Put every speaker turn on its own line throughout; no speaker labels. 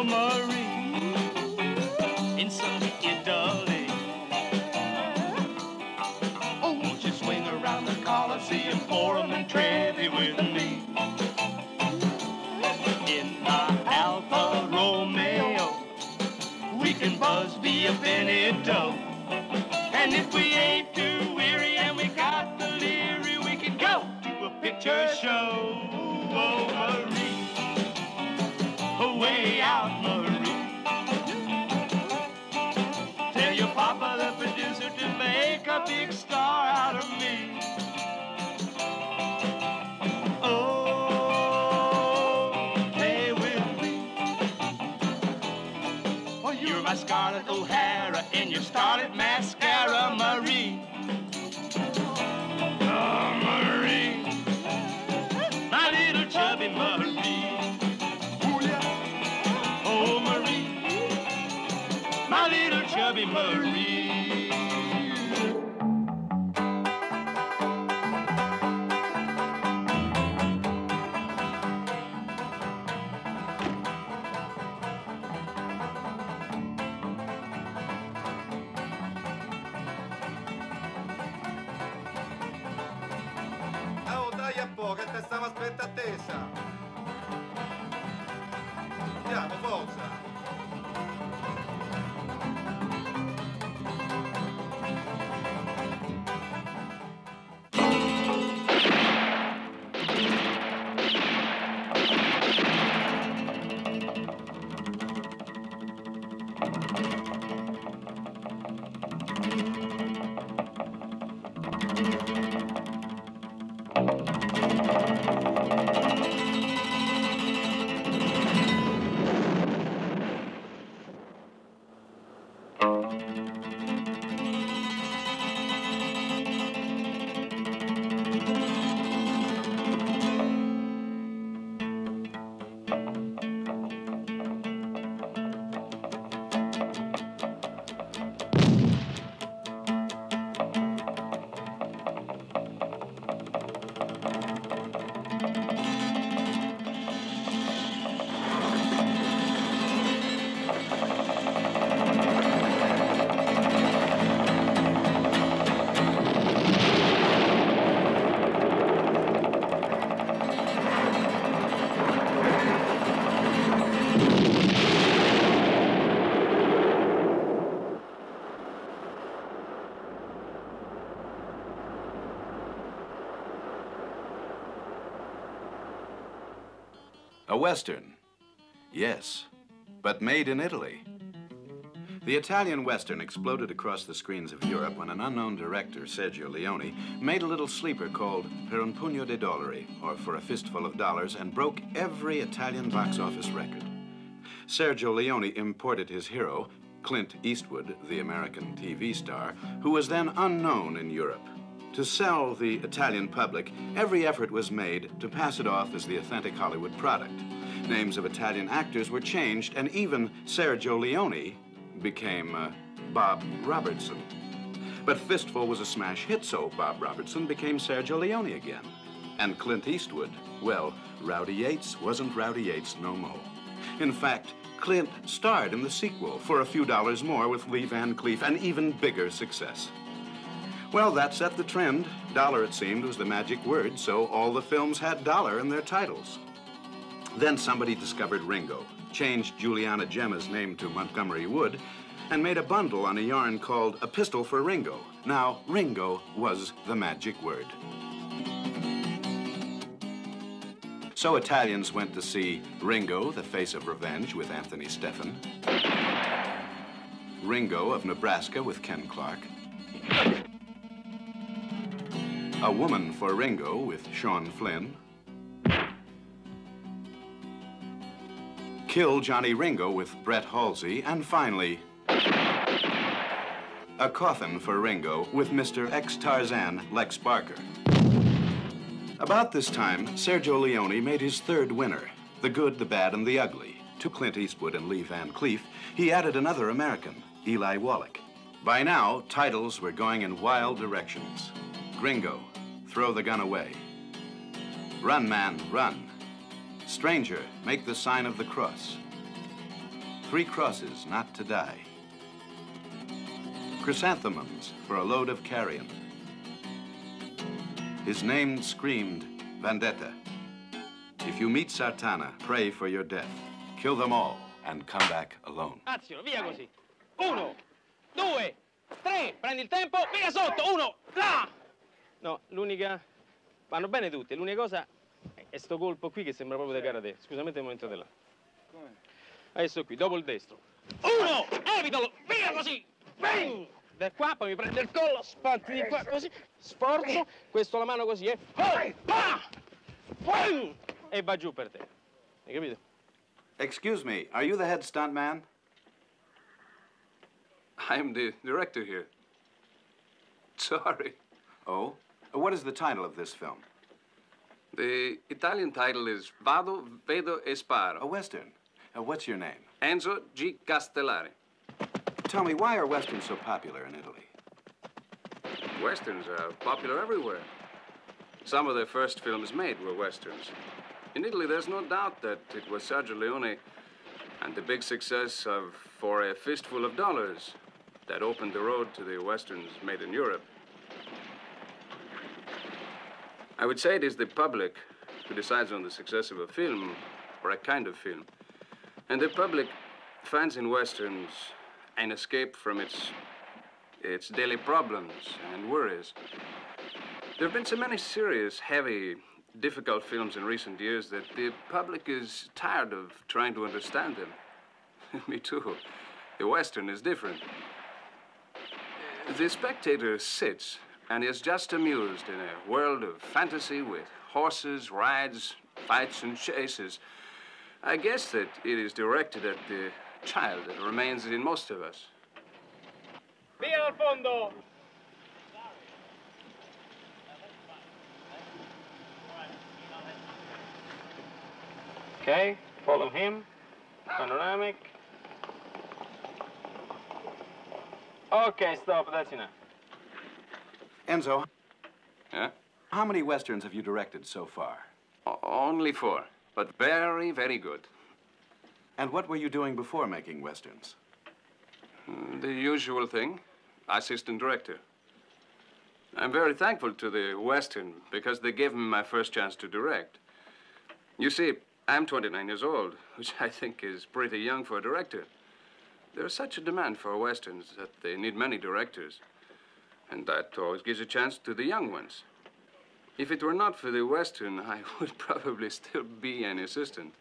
Oh, Marie, insult you, darling. Oh, won't you swing around the Coliseum Forum and Trevi with me? In my Alfa Romeo, we can buzz via Benito. And if we ain't too weary and we got the leery, we can go to a picture show. Oh, Marie, way out, Marie. Tell your papa, the producer, to make a big star out of me. Oh, play with me. Oh, you're my Scarlett O'Hara in your Scarlet mascara, Marie. Oh, Marie, my little chubby Marie. Oh, Marie, my little chubby Marie.
Oh, dai un po', che te stavo aspettando attesa. Andiamo, forza.
A Western, yes, but made in Italy. The Italian Western exploded across the screens of Europe when an unknown director, Sergio Leone, made a little sleeper called Per un pugno di dollari, or For a Fistful of Dollars, and broke every Italian box office record. Sergio Leone imported his hero, Clint Eastwood, the American TV star, who was then unknown in Europe. To sell the Italian public, every effort was made to pass it off as the authentic Hollywood product. Names of Italian actors were changed, and even Sergio Leone became Bob Robertson. But Fistful was a smash hit, so Bob Robertson became Sergio Leone again. And Clint Eastwood, well, Rowdy Yates wasn't Rowdy Yates no more. In fact, Clint starred in the sequel for a few dollars more with Lee Van Cleef, an even bigger success. Well, that set the trend. Dollar, it seemed, was the magic word, so all the films had dollar in their titles. Then somebody discovered Ringo, changed Juliana Gemma's name to Montgomery Wood, and made a bundle on a yarn called A Pistol for Ringo. Now, Ringo was the magic word. So Italians went to see Ringo, the Face of Revenge, with Anthony Stephan, Ringo of Nebraska with Ken Clark, A Woman for Ringo with Sean Flynn, Kill Johnny Ringo with Brett Halsey, and finally, A Coffin for Ringo with Mr. Ex-Tarzan Lex Barker. About this time, Sergio Leone made his third winner, The Good, the Bad, and the Ugly. To Clint Eastwood and Lee Van Cleef, he added another American, Eli Wallach. By now, titles were going in wild directions. Gringo, Throw the Gun Away. Run, Man, Run. Stranger, Make the Sign of the Cross. 3 crosses not to die. Chrysanthemums for a load of carrion. His name screamed vendetta. If you meet Sartana, pray for your death. Kill them all and come back alone.
Azione, via così. 1, 2, 3, prendi il tempo, via sotto, 1, là! No, l'unica... Vanno bene tutte, l'unica cosa è sto colpo qui che sembra proprio da karate. Scusamente il momento della... Come? Adesso qui, dopo il destro. 1, evitalo, via così! Bang! Da qua, poi mi prende il collo, spanti di qua, così, sforzo, questo la mano così, e va giù per te. Hai capito?
Excuse me, are you the head stuntman?
I'm the director here. Sorry.
Oh? What is the title of this film?
The Italian title is Vado, Vedo e Sparo.
A Western. What's your name?
Enzo G. Castellari.
Tell me, why are Westerns so popular in Italy?
Westerns are popular everywhere. Some of the first films made were Westerns. In Italy, there's no doubt that it was Sergio Leone and the big success of For a Fistful of Dollars that opened the road to the Westerns made in Europe. I would say it is the public who decides on the success of a film or a kind of film. And the public finds in Westerns an escape from its daily problems and worries. There have been so many serious, heavy, difficult films in recent years that the public is tired of trying to understand them. Me too. The Western is different. The spectator sits and is just amused in a world of fantasy with horses, rides, fights, and chases. I guess that it is directed at the child that remains in most of us.
Via dal fondo! Okay, follow him. Panoramic. Okay, stop, that's enough.
Enzo,
Yeah?
how many Westerns have you directed so far?
Only 4, but very, very good.
And what were you doing before making Westerns?
The usual thing, assistant director. I'm very thankful to the Western because they gave me my first chance to direct. You see, I'm 29 years old, which I think is pretty young for a director. There's such a demand for Westerns that they need many directors. And that always gives a chance to the young ones. If it were not for the Western, I would probably still be an assistant.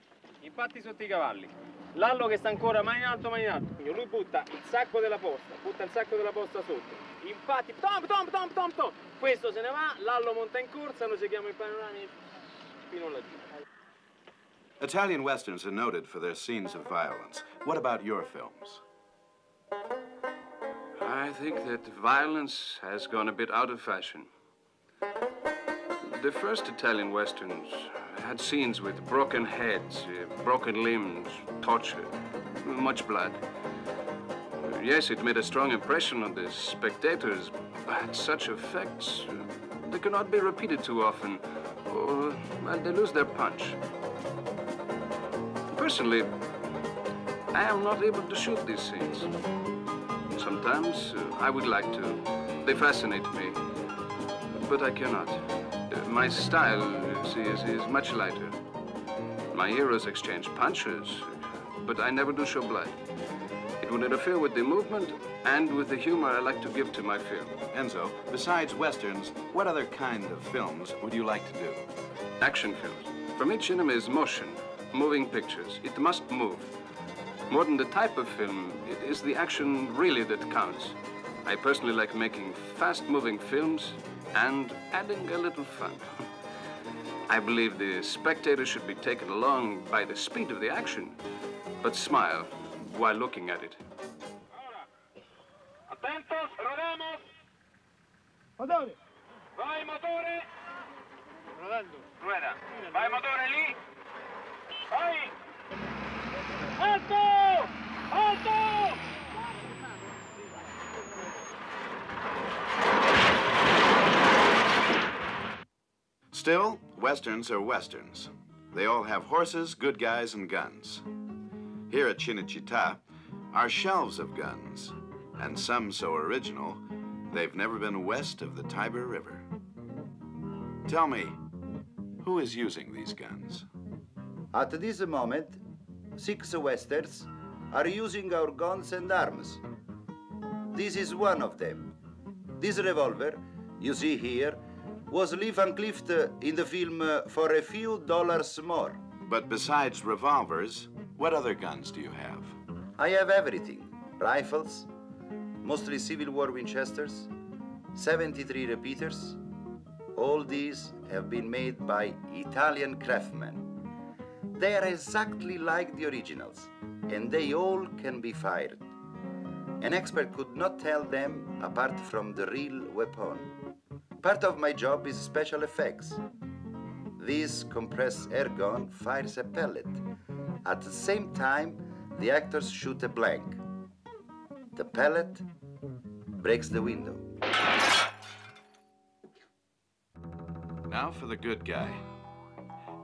Impatti sotto i cavalli. Lallo che sta ancora mai in alto, mai in alto. Quindi lui butta il sacco della posta sotto. Impatti, tom. Questo se ne va, Lallo monta in corsa, noi seguiamo il panorama fino laggiù.
Italian Westerns are noted for their scenes of violence. What about your films?
I think that violence has gone a bit out of fashion. The first Italian Westerns had scenes with broken heads, broken limbs, torture, much blood. Yes, it made a strong impression on the spectators, but such effects, they cannot be repeated too often, or, well, they lose their punch. Personally, I am not able to shoot these scenes. Sometimes I would like to. They fascinate me, but I cannot. My style, you see, is much lighter. My heroes exchange punches, but I never do show blood. It would interfere with the movement and with the humor I like to give to my film.
Enzo, besides Westerns, what other kind of films would you like to do?
Action films. For me, cinema is motion, moving pictures. It must move. More than the type of film, it is the action really that counts. I personally like making fast-moving films and adding a little fun. I believe the spectator should be taken along by the speed of the action, but smile while looking at it.
Atentos, rodamos. Motore. Vai, motore. Rodando. Rueda. Vai, motore, lì. Vai. Alto! Alto!
Still, Westerns are Westerns. They all have horses, good guys, and guns. Here at Cinecittà are shelves of guns, and some so original, they've never been west of the Tiber River. Tell me, who is using these guns?
At this moment, 6 Westerns are using our guns and arms. This is one of them. This revolver, you see here, was Van Clift in the film for a few dollars more.
But besides revolvers, what other guns do you have?
I have everything. Rifles, mostly Civil War Winchesters, 73 repeaters. All these have been made by Italian craftsmen. They are exactly like the originals, and they all can be fired. An expert could not tell them apart from the real weapon. Part of my job is special effects. This compressed air gun fires a pellet. At the same time, the actors shoot a blank. The pellet breaks the window.
Now for the good guy.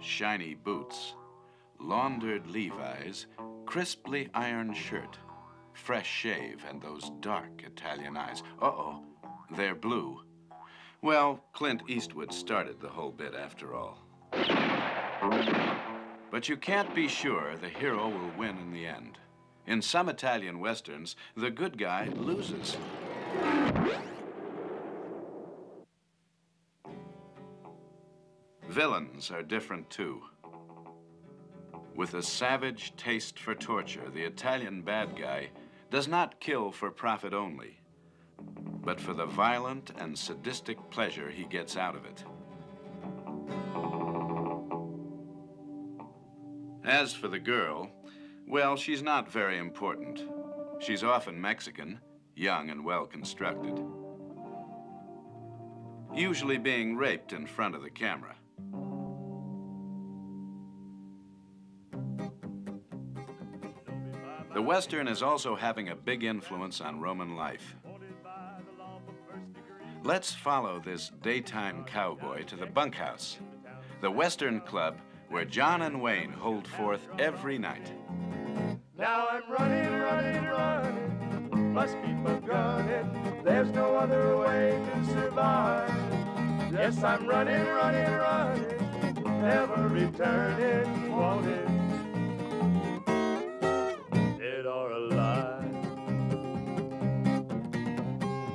Shiny boots, laundered Levi's, crisply ironed shirt, fresh shave, and those dark Italian eyes. Uh-oh, they're blue. Well, Clint Eastwood started the whole bit after all. But you can't be sure the hero will win in the end. In some Italian westerns, the good guy loses. Villains are different too. With a savage taste for torture, the Italian bad guy does not kill for profit only, but for the violent and sadistic pleasure he gets out of it. As for the girl, well, she's not very important. She's often Mexican, young and well-constructed, usually being raped in front of the camera. The Western is also having a big influence on Roman life. Let's follow this daytime cowboy to the bunkhouse, the Western club where John and Wayne hold forth every night.
Now I'm running, running, running, must keep a gunning, there's no other way to survive. Yes, I'm running, running, running, never returning, wanted, dead or alive.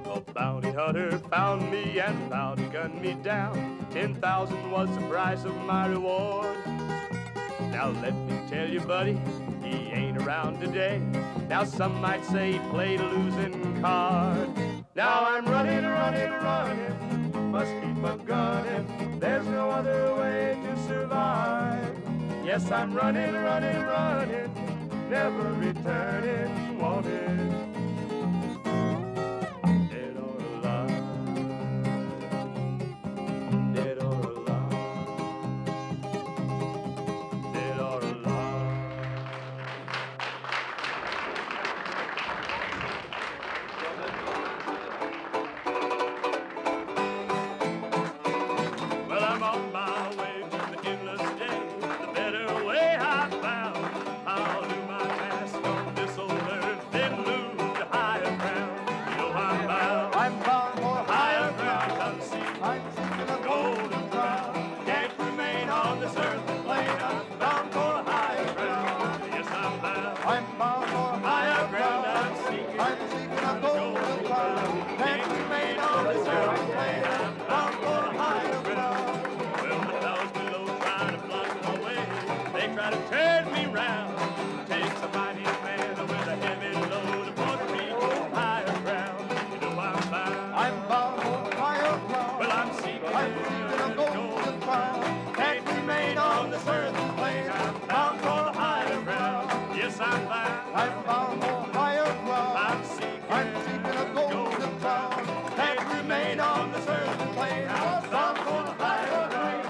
A bounty hunter found me and vowed to gun me down. 10,000 was the price of my reward. Now let me tell you, buddy, he ain't around today. Now some might say he played a losing card. Now I'm running, running, running, must keep a gunning, there's no other way to survive. Yes, I'm running, running, running, never returning, wanted, dead or alive, dead or alive, dead or alive. Well, I'm on my way to the endless day, the better way I found. I'll do my task on this old earth, then move to higher ground. You know I'm bound for higher ground. I'm seeking a golden crown. Can't remain on this earthly plane. I'm bound for higher ground. Yes, I'm bound for higher ground. I'm seeking a golden crown. Can't remain on this earthly plane. I'm bound for higher ground. Well, the clouds below try to block my way. They try to turn me round. Takes a mighty man with a heavy load upon me to higher ground. You know I'm bound for higher ground. Well, I'm seeking a golden crown. Can't remain on this earthly plane. I'm bound for higher ground. Yes, I'm bound for higher ground. I'm seeking a golden crown. Can't remain on this earthly plane. I'm bound for higher ground.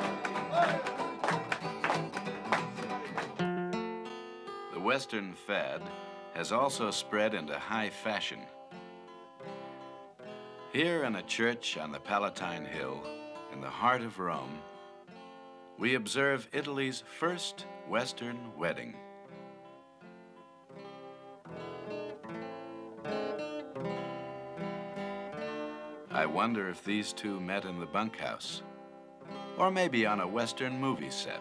The Western fad has also spread into high fashion. Here in a church on the Palatine Hill, in the heart of Rome, we observe Italy's first Western wedding. I wonder if these two met in the bunkhouse, or maybe on a Western movie set.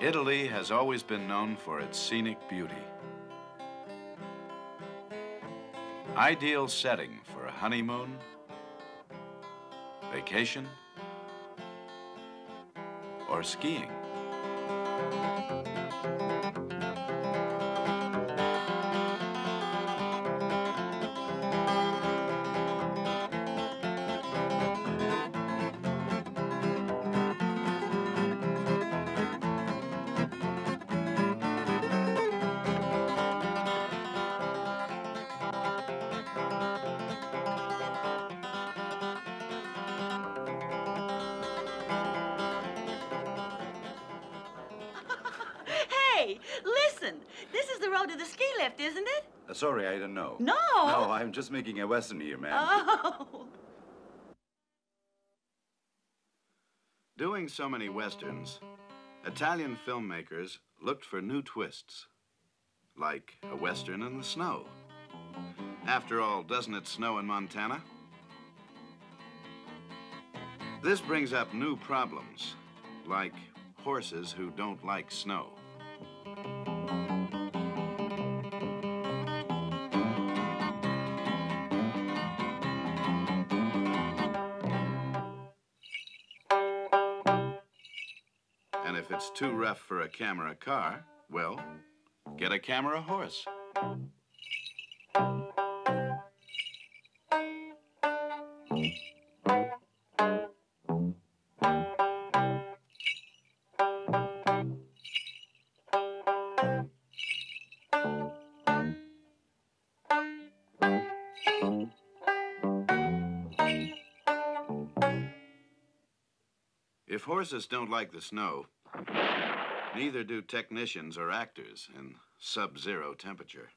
Italy has always been known for its scenic beauty. Ideal setting for a honeymoon, vacation, or skiing.
Hey, listen. This is the road to the ski lift, isn't it?
Sorry, I don't know.
No.
No, I'm just making a Western here, ma'am.
Oh.
Doing so many Westerns, Italian filmmakers looked for new twists, like a Western in the snow. After all, doesn't it snow in Montana? This brings up new problems, like horses who don't like snow. And if it's too rough for a camera car, well, get a camera horse. If horses don't like the snow, neither do technicians or actors in sub-zero temperature.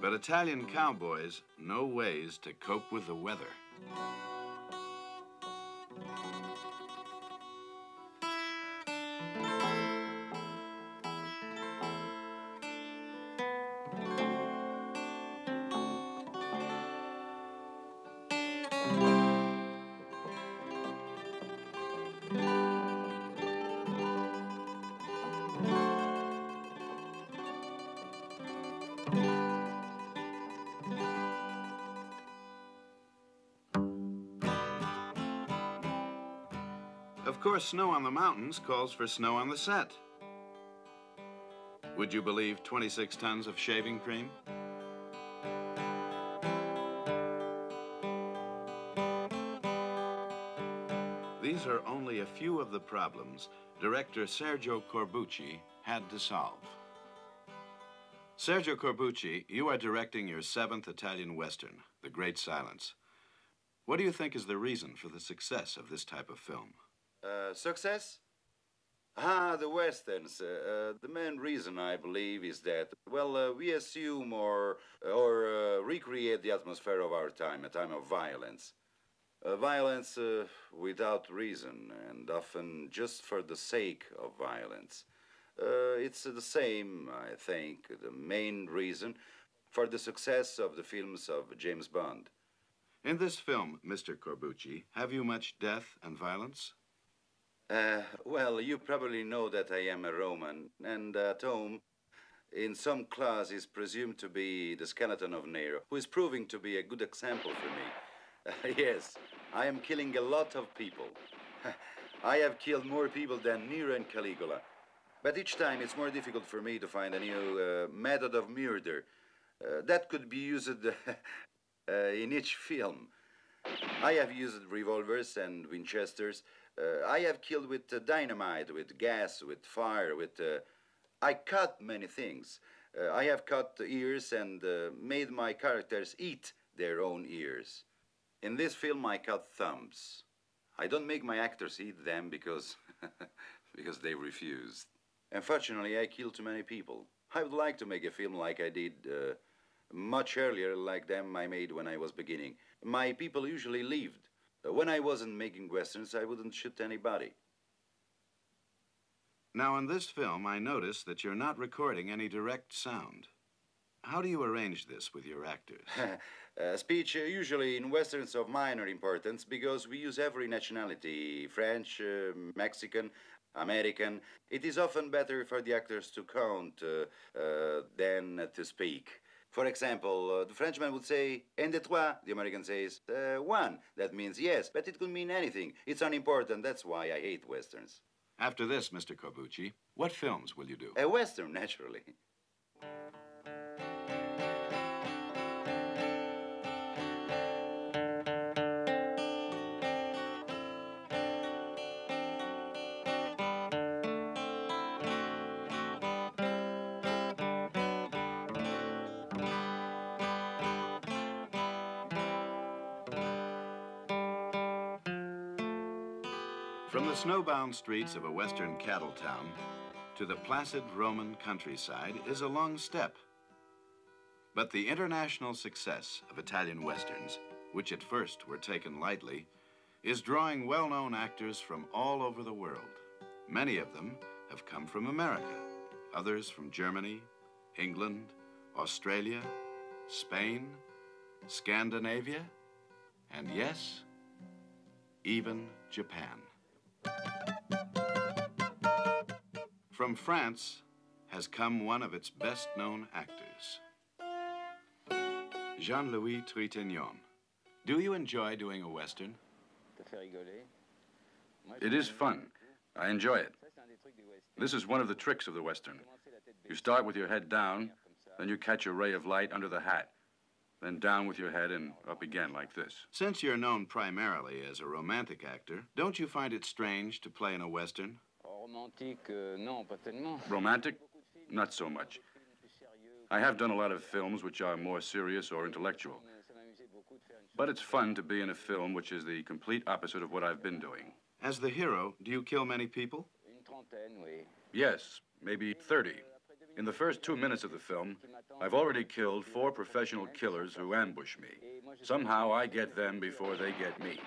But Italian cowboys know ways to cope with the weather. Of course, snow on the mountains calls for snow on the set. Would you believe 26 tons of shaving cream? These are only a few of the problems director Sergio Corbucci had to solve. Sergio Corbucci, you are directing your 7th Italian Western, The Great Silence. What do you think is the reason for the success of this type of film?
Success? Ah, the Westerns. The main reason, I believe, is that, well, we assume or recreate the atmosphere of our time, a time of violence. Violence without reason, and often just for the sake of violence. It's the same, I think, the main reason for the success of the films of James Bond.
In this film, Mr. Corbucci, have you much death and violence?
Well, you probably know that I am a Roman, and at home, in some class, is presumed to be the skeleton of Nero, who is proving to be a good example for me. Yes, I am killing a lot of people. I have killed more people than Nero and Caligula. But each time it's more difficult for me to find a new method of murder that could be used in each film. I have used revolvers and Winchesters. I have killed with dynamite, with gas, with fire, with... I cut many things. I have cut ears and made my characters eat their own ears. In this film, I cut thumbs. I don't make my actors eat them because, because they refuse. Unfortunately, I killed too many people. I would like to make a film like I did much earlier, like them I made when I was beginning. My people usually lived. When I wasn't making westerns, I wouldn't shoot anybody.
Now, in this film, I notice that you're not recording any direct sound. How do you arrange this with your actors?
Speech usually in westerns of minor importance because we use every nationality, French, Mexican, American. It is often better for the actors to count than to speak. For example, the Frenchman would say, "un, deux, trois." The American says, "one." That means yes, but it could mean anything. It's unimportant. That's why I hate westerns.
After this, Mr. Corbucci, what films will you do?
A western, naturally.
From the snowbound streets of a western cattle town to the placid Roman countryside is a long step. But the international success of Italian westerns, which at first were taken lightly, is drawing well-known actors from all over the world. Many of them have come from America, others from Germany, England, Australia, Spain, Scandinavia, and yes, even Japan. From France has come one of its best-known actors, Jean-Louis Trintignant. Do you enjoy doing a western?
It is fun. I enjoy it. This is one of the tricks of the western. You start with your head down, then you catch a ray of light under the hat, then down with your head and up again like this.
Since you're known primarily as a romantic actor, don't you find it strange to play in a western?
Romantic? Not so much. I have done a lot of films which are more serious or intellectual. But it's fun to be in a film which is the complete opposite of what I've been doing.
As the hero, do you kill many people?
Yes, maybe 30. In the first 2 minutes of the film, I've already killed 4 professional killers who ambush me. Somehow I get them before they get me.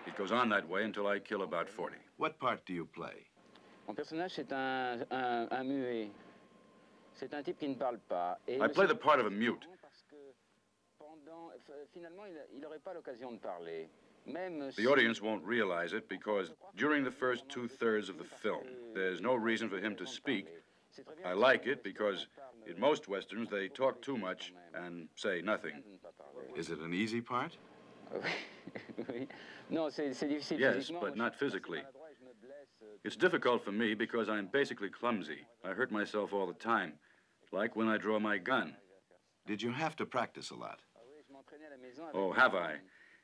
It goes on that way until I kill about 40.
What part do you play?
I play the part of a mute. The audience won't realize it because during the first 2/3 of the film, there's no reason for him to speak. I like it because in most westerns they talk too much and say nothing.
Is it an easy part?
Yes, but not physically. It's difficult for me because I'm basically clumsy. I hurt myself all the time, like when I draw my gun.
Did you have to practice a lot?
Oh, have I?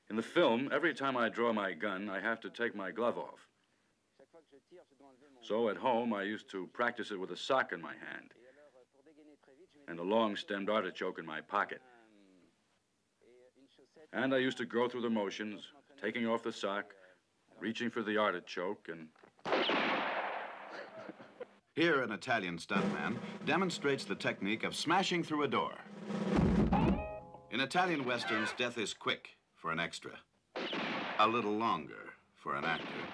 In the film, every time I draw my gun, I have to take my glove off. So at home, I used to practice it with a sock in my hand and a long-stemmed artichoke in my pocket. And I used to go through the motions, taking off the sock, reaching for the artichoke, and...
Here, an Italian stuntman demonstrates the technique of smashing through a door. In Italian westerns, death is quick for an extra, a little longer for an actor.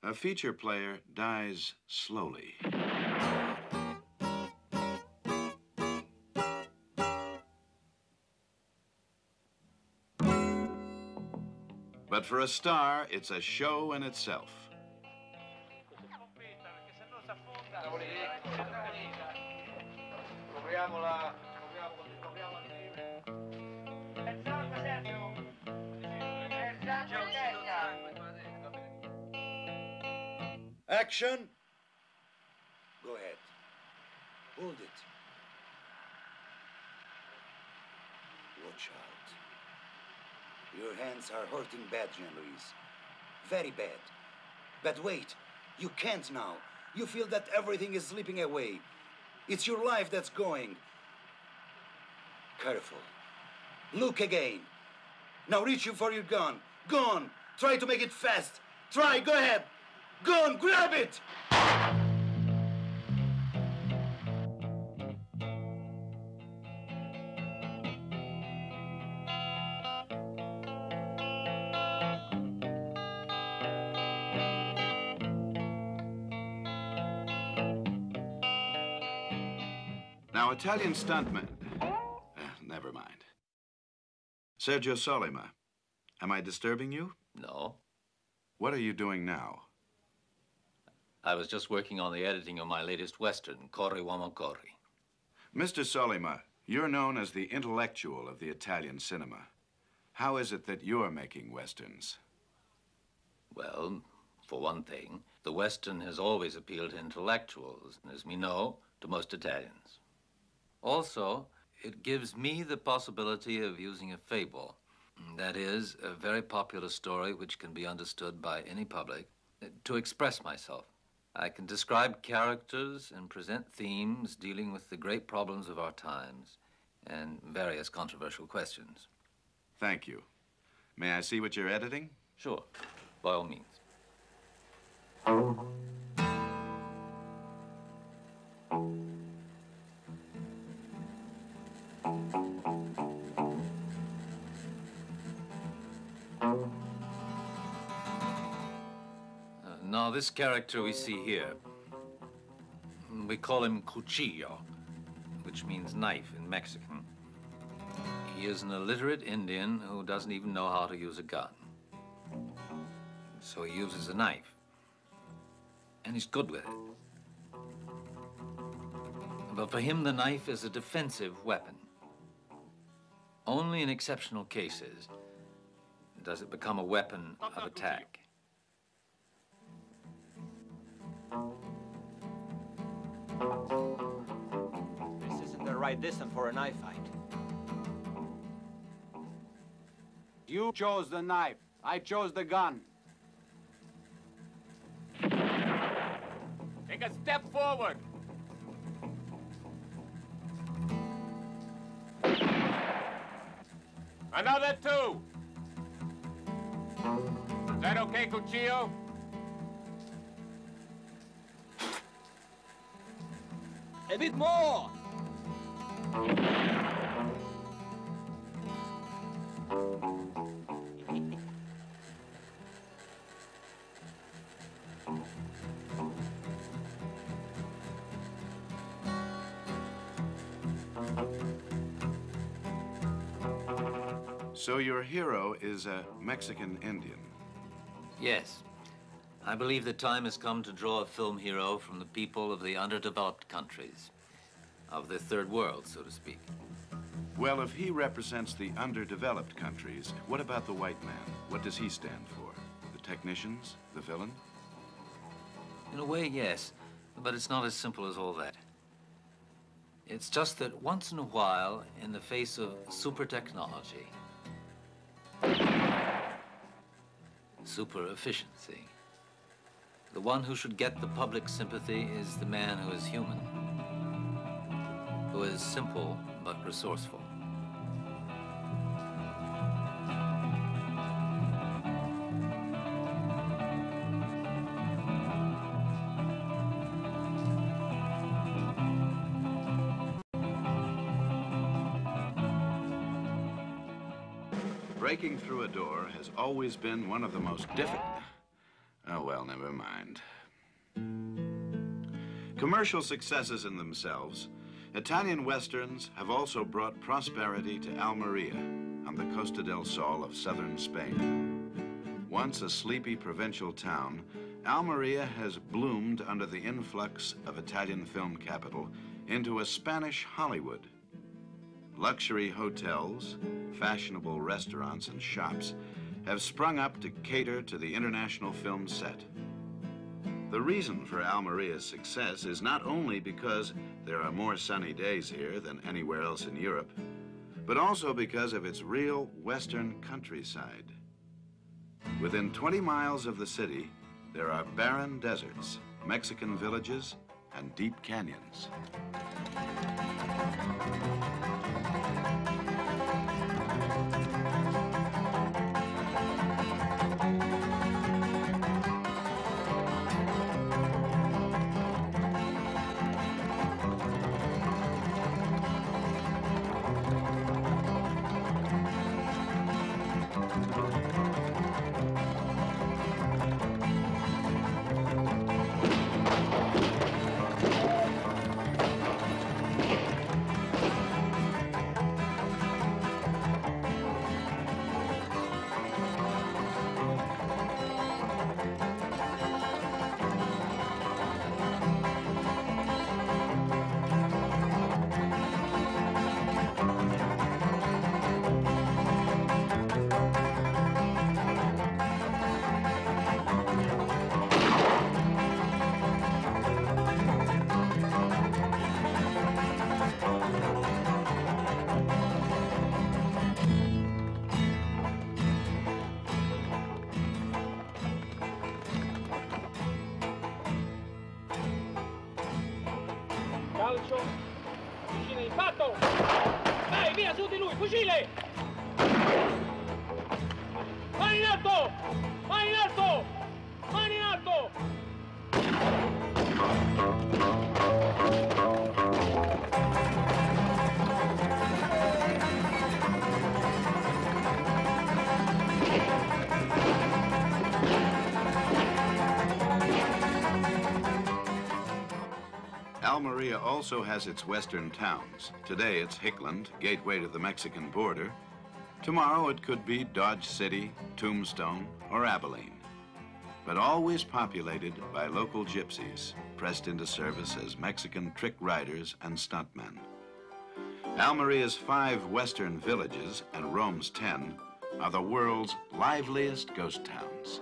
A feature player dies slowly. But for a star, it's a show in itself.
Action! Go ahead. Hold it. Watch out. Your hands are hurting bad, Jean-Louis. Very bad. But wait, you can't now. You feel that everything is slipping away. It's your life that's going. Careful. Look again. Now reach you for your gun. Gun. Try to make it fast. Try, go ahead. Gun, grab it!
Now, Italian stuntmen. Never mind. Sergio Sollima, am I disturbing you?
No.
What are you doing now?
I was just working on the editing of my latest Western, Corri Uomo Corri.
Mr. Sollima, you're known as the intellectual of the Italian cinema. How is it that you're making Westerns?
Well, for one thing, the Western has always appealed to intellectuals, and as we know, to most Italians. Also, it gives me the possibility of using a fable. That is, a very popular story which can be understood by any public, to express myself. I can describe characters and present themes dealing with the great problems of our times and various controversial questions.
Thank you. May I see what you're editing?
Sure, by all means. Now, this character we see here, we call him cuchillo, which means knife in Mexican. He is an illiterate Indian who doesn't even know how to use a gun. So he uses a knife, and he's good with it. But for him, the knife is a defensive weapon. Only in exceptional cases does it become a weapon of attack.
This isn't the right distance for a knife fight.
You chose the knife. I chose the gun. Take a step forward. Another two. Is that okay, Cuchillo?
A bit more!
So your hero is a Mexican Indian?
Yes. I believe the time has come to draw a film hero from the people of the underdeveloped countries, of the third world, so to speak.
Well, if he represents the underdeveloped countries, what about the white man? What does he stand for? The technicians? The villain?
In a way, yes, but it's not as simple as all that. It's just that once in a while, in the face of super technology, super efficiency, the one who should get the public sympathy is the man who is human, who is simple but resourceful.
Breaking through a door has always been one of the most difficult... Oh, well, never mind. Commercial successes in themselves, Italian westerns have also brought prosperity to Almeria on the Costa del Sol of southern Spain. Once a sleepy provincial town, Almeria has bloomed under the influx of Italian film capital into a Spanish Hollywood. Luxury hotels, fashionable restaurants and shops have sprung up to cater to the international film set. The reason for Almeria's success is not only because there are more sunny days here than anywhere else in Europe, but also because of its real western countryside. Within 20 miles of the city, there are barren deserts, Mexican villages, and deep canyons.
Calcio, fucile impatto! Vai, via, su di lui, fucile! Mani in alto! Mani in alto! Mani in alto!
Almeria also has its western towns. Today it's Hickland, gateway to the Mexican border. Tomorrow it could be Dodge City, Tombstone, or Abilene. But always populated by local gypsies, pressed into service as Mexican trick riders and stuntmen. Almeria's 5 western villages and Rome's 10 are the world's liveliest ghost towns.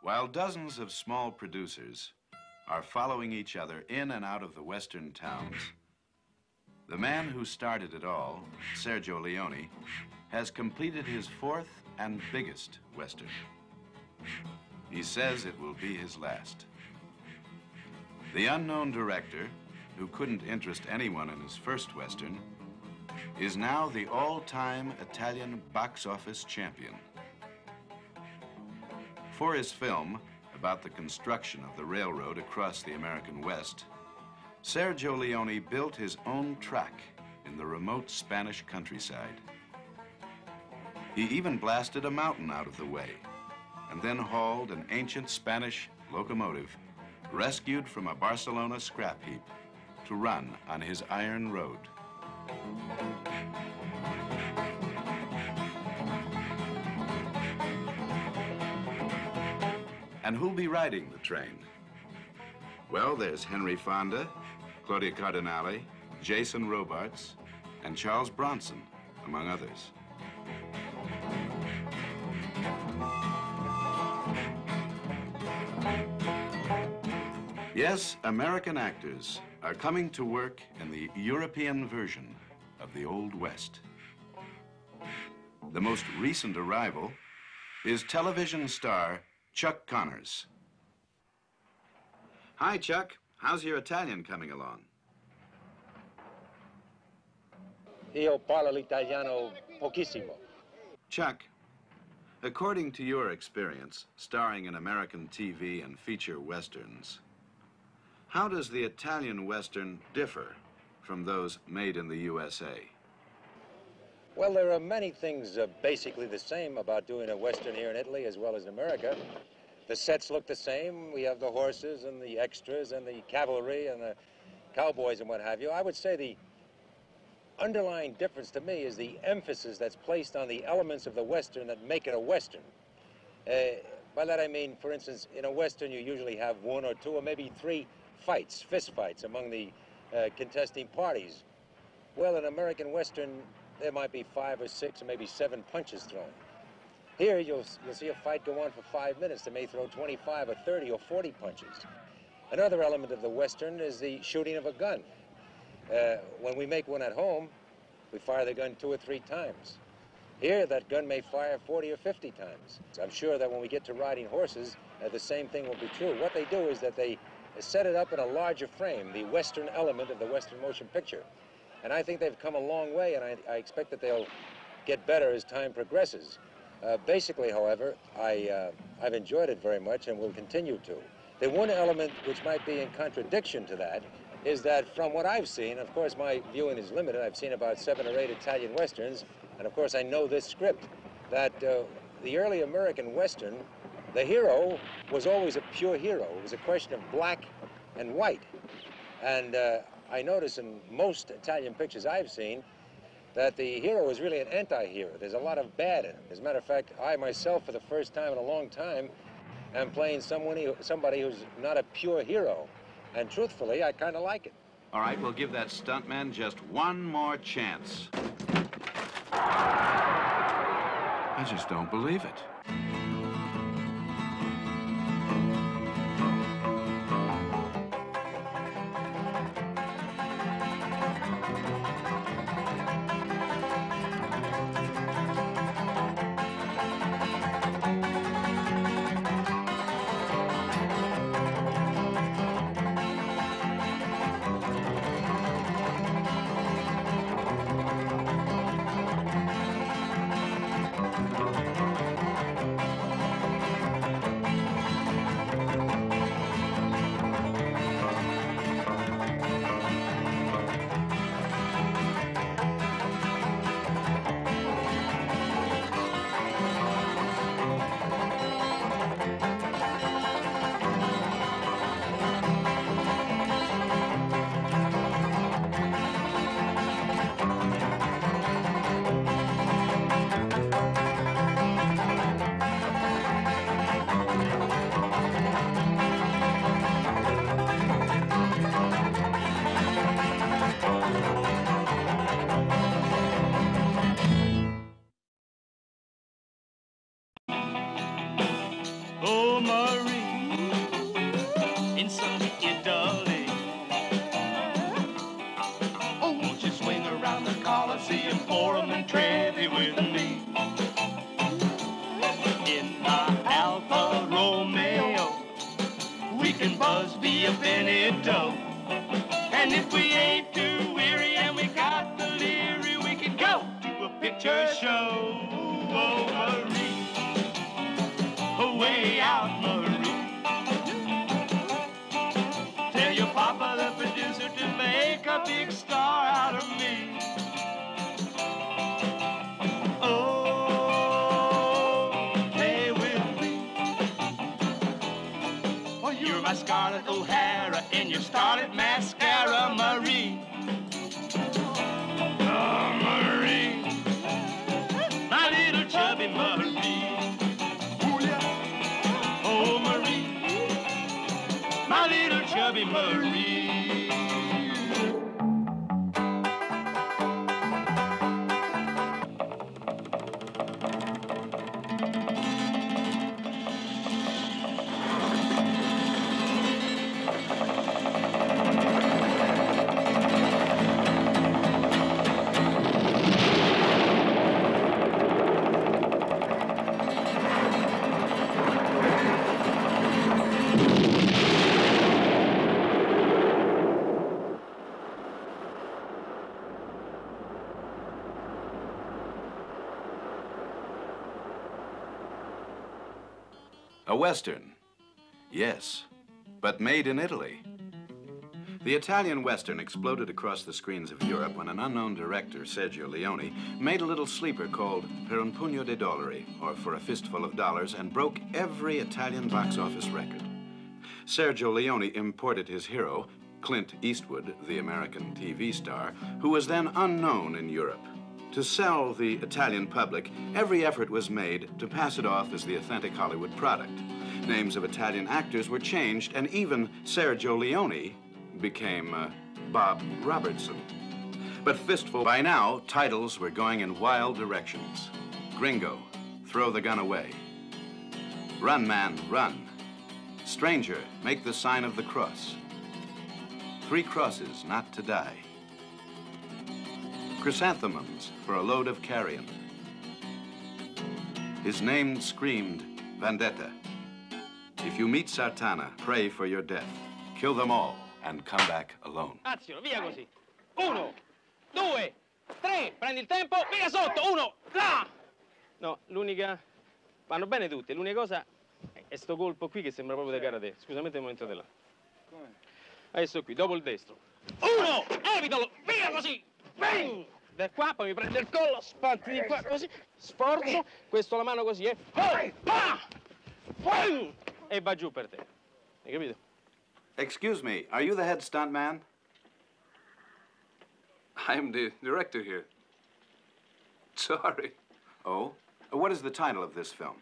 While dozens of small producers are following each other in and out of the western towns, the man who started it all, Sergio Leone, has completed his 4th and biggest western. He says it will be his last. The unknown director, who couldn't interest anyone in his first western, is now the all-time Italian box office champion. For his film about the construction of the railroad across the American West, Sergio Leone built his own track in the remote Spanish countryside. He even blasted a mountain out of the way and then hauled an ancient Spanish locomotive rescued from a Barcelona scrap heap to run on his iron road. And who'll be riding the train? Well, there's Henry Fonda, Claudia Cardinale, Jason Robards, and Charles Bronson, among others. Yes, American actors are coming to work in the European version of the Old West. The most recent arrival is television star Chuck Connors. Hi, Chuck. How's your Italian coming along?
Io parlo l'italiano pochissimo.
Chuck, according to your experience starring in American TV and feature westerns, how does the Italian western differ from those made in the USA?
Well, there are many things basically the same about doing a Western here in Italy as well as in America. The sets look the same. We have the horses and the extras and the cavalry and the cowboys and what have you. I would say the underlying difference to me is the emphasis that's placed on the elements of the Western that make it a Western. By that I mean, for instance, in a Western you usually have one or two or maybe three fights, fist fights among the contesting parties. Well, in American Western, there might be 5 or 6 or maybe 7 punches thrown. Here, you'll see a fight go on for 5 minutes. They may throw 25 or 30 or 40 punches. Another element of the Western is the shooting of a gun. When we make one at home, we fire the gun 2 or 3 times. Here, that gun may fire 40 or 50 times. I'm sure that when we get to riding horses, the same thing will be true. What they do is that they set it up in a larger frame, the Western element of the Western motion picture. And I think they've come a long way, and I expect that they'll get better as time progresses. Basically, however, I've enjoyed it very much and will continue to. The one element which might be in contradiction to that is that from what I've seen, of course my viewing is limited, I've seen about 7 or 8 Italian Westerns, and of course I know this script, that the early American Western, the hero was always a pure hero. It was a question of black and white. And I notice in most Italian pictures I've seen that the hero is really an anti-hero. There's a lot of bad in him. As a matter of fact, I myself, for the first time in a long time, am playing somebody who's not a pure hero. And truthfully, I kind of like it.
All right, we'll give that stuntman just one more chance. I just don't believe it.
Oh, Marie, in sunny Italy. Oh, won't you swing around the Coliseum, Forum, and Trevi with me? In my Alfa Romeo, we can buzz via Veneto. And if we ain't too weary and we got the leery, we can go to a picture show. Oh, Marie. Way out, Marie. Tell your papa, the producer, to make a big star out of me. Oh, play with me. Oh, you're my Scarlett O'Hara in your starlit mascara, Marie. Oh, Marie. My little chubby Marie. My little chubby Marie.
A Western, yes, but made in Italy. The Italian Western exploded across the screens of Europe when an unknown director, Sergio Leone, made a little sleeper called Per un pugno di dollari, or For a Fistful of Dollars, and broke every Italian box office record. Sergio Leone imported his hero, Clint Eastwood, the American TV star, who was then unknown in Europe. To sell the Italian public, every effort was made to pass it off as the authentic Hollywood product. Names of Italian actors were changed, and even Sergio Leone became Bob Robertson. But Fistful, by now, titles were going in wild directions. Gringo, Throw the Gun Away. Run, Man, Run. Stranger, Make the Sign of the Cross. 3 Crosses, Not to Die. Chrysanthemums, For a Load of Carrion. His name screamed, Vendetta. If you meet Sartana, pray for your death. Kill them all and come back alone.
Azione, via così. 1, 2, 3, prendi il tempo, via sotto, 1, là! No, l'unica... Vanno bene tutte, l'unica cosa è sto colpo qui che sembra proprio da karate. Scusamente il momento della... Adesso qui, dopo il destro. 1, evitalo, via così! Bang! Da qua, poi mi prende il collo, sparti di qua, così, sforzo, questo la mano così, e va giù per te. Hai capito?
Excuse me, are you the head stuntman?
I'm the director here. Sorry.
Oh? What is the title of this film?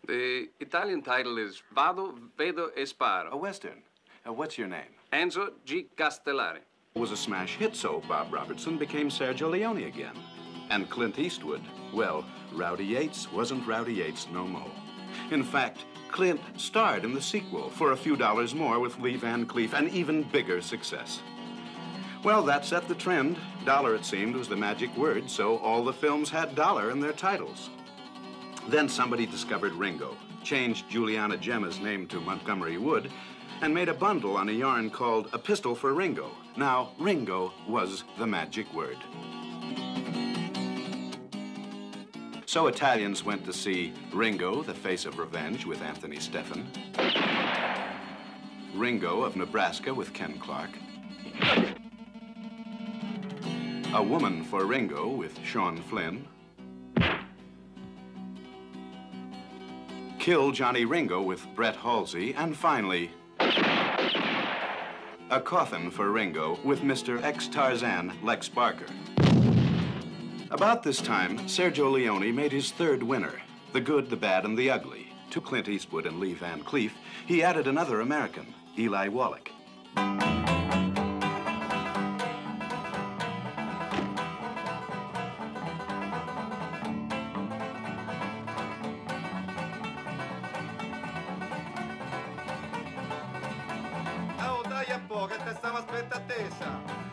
The Italian title is Vado, Vedo e Sparo.
A Western. What's your name?
Enzo G. Castellari.
It was a smash hit, so Bob Robertson became Sergio Leone again. And Clint Eastwood, well, Rowdy Yates wasn't Rowdy Yates no more. In fact, Clint starred in the sequel for a few dollars more with Lee Van Cleef, an even bigger success. Well, that set the trend. Dollar, it seemed, was the magic word, so all the films had dollar in their titles. Then somebody discovered Ringo, changed Juliana Gemma's name to Montgomery Wood, and made a bundle on a yarn called A Pistol for Ringo. Now, Ringo was the magic word. So Italians went to see Ringo, the Face of Revenge with Anthony Stephan, Ringo of Nebraska with Ken Clark, A Woman for Ringo with Sean Flynn, Kill Johnny Ringo with Brett Halsey, and finally, A Coffin for Ringo with Mr. Ex-Tarzan Lex Barker. About this time, Sergio Leone made his third winner, The Good, the Bad, and the Ugly. To Clint Eastwood and Lee Van Cleef, he added another American, Eli Wallach.
Oh, dai un po', che te stavo aspettando attesa.